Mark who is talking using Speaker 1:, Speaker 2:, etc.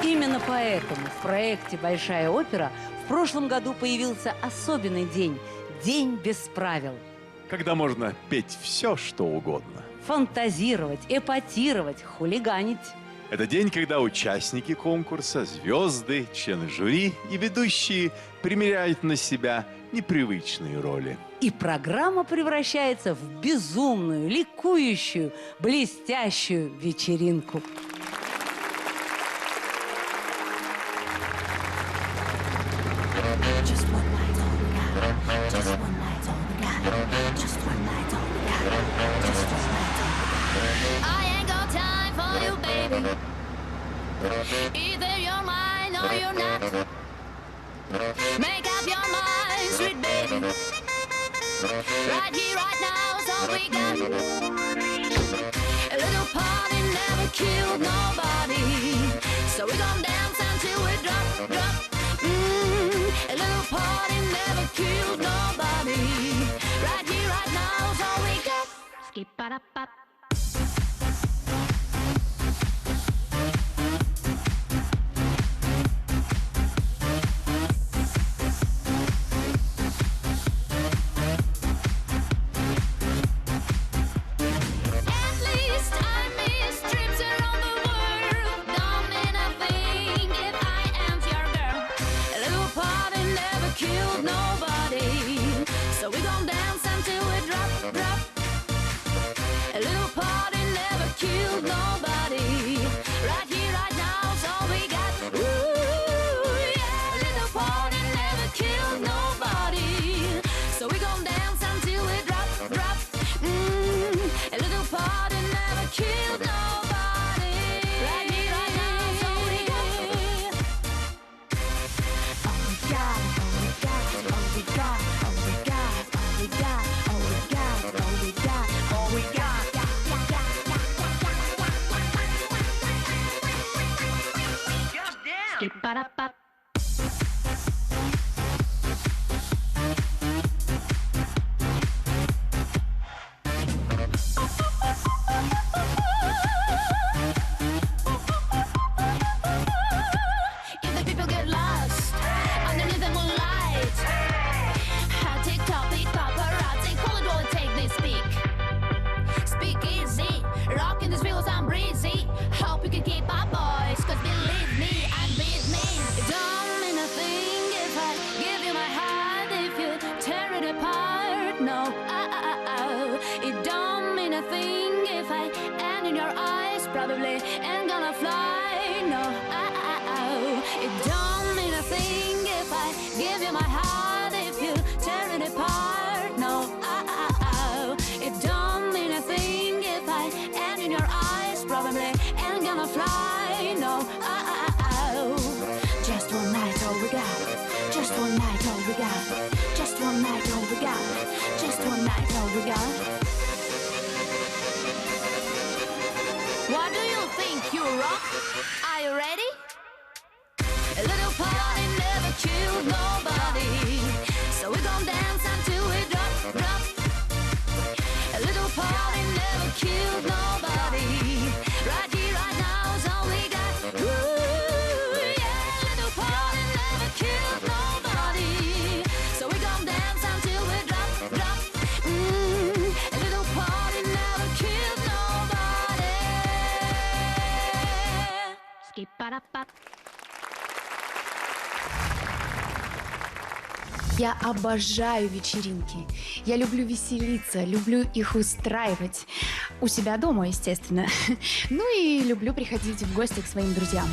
Speaker 1: Именно поэтому в проекте «Большая опера» в прошлом году появился особенный день – День без правил.
Speaker 2: Когда можно петь все, что угодно.
Speaker 1: Фантазировать, эпатировать, хулиганить.
Speaker 2: Это день, когда участники конкурса, звезды, члены жюри и ведущие примеряют на себя непривычные роли.
Speaker 1: И программа превращается в безумную, ликующую, блестящую вечеринку.
Speaker 3: Either you're mine or you're not. Make up your mind, sweet baby. Right here, right now is all we got. A little party never killed nobody, so we gon' dance until we drop, drop. A little party never killed nobody. Right here, right now is all we got. Skip it up. Ba-da-ba. If the people get lost underneath the moonlight, TikTok, paparazzi, call it all it take, they speak easy, rocking this wheels, I'm breezy. Hope you can keep up, boys, cause believe me, it don't mean a thing if I give you my heart, if you tear it apart. No, it don't mean a thing if I end in your eyes, probably ain't gonna fly. No, it don't mean a thing if I give you my heart, if you tear it apart. No, it don't mean a thing if I end in your eyes, probably ain't gonna fly. No, just one night, all we got. Just one night, all we got. Just one night, all we got. Just one night, all we got. What do you think, you rock? Are you ready? A little party never killed nobody, so we gon' dance until we drop, drop. A little party never killed nobody. Right here, right now is all we got. Killed nobody, so we gon' dance until we drop, drop. A little party never killed nobody. Skip it up.
Speaker 4: Я обожаю вечеринки. Я люблю веселиться, люблю их устраивать. У себя дома, естественно. Ну и люблю приходить в гости к своим друзьям.